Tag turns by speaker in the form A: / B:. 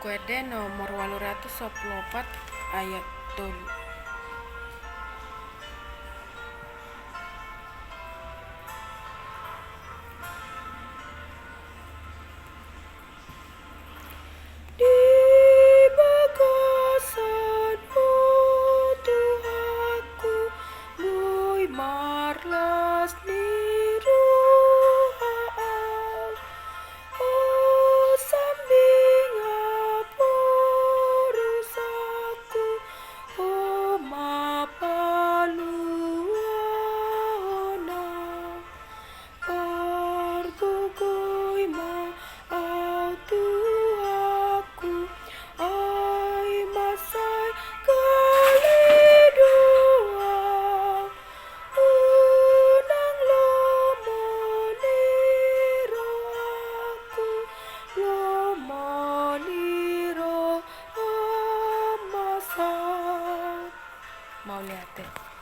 A: Kuede nomor 824 ayat 3. Di bagasan Tuhanku, muy marlas ni ruhaan. Oh sambing purusaku, oh mapaluana. Bergugui ma au Tuhanku, ai masai kali dua. Unang lomoniro aku, lomoniro amasai. Mau lihat deh.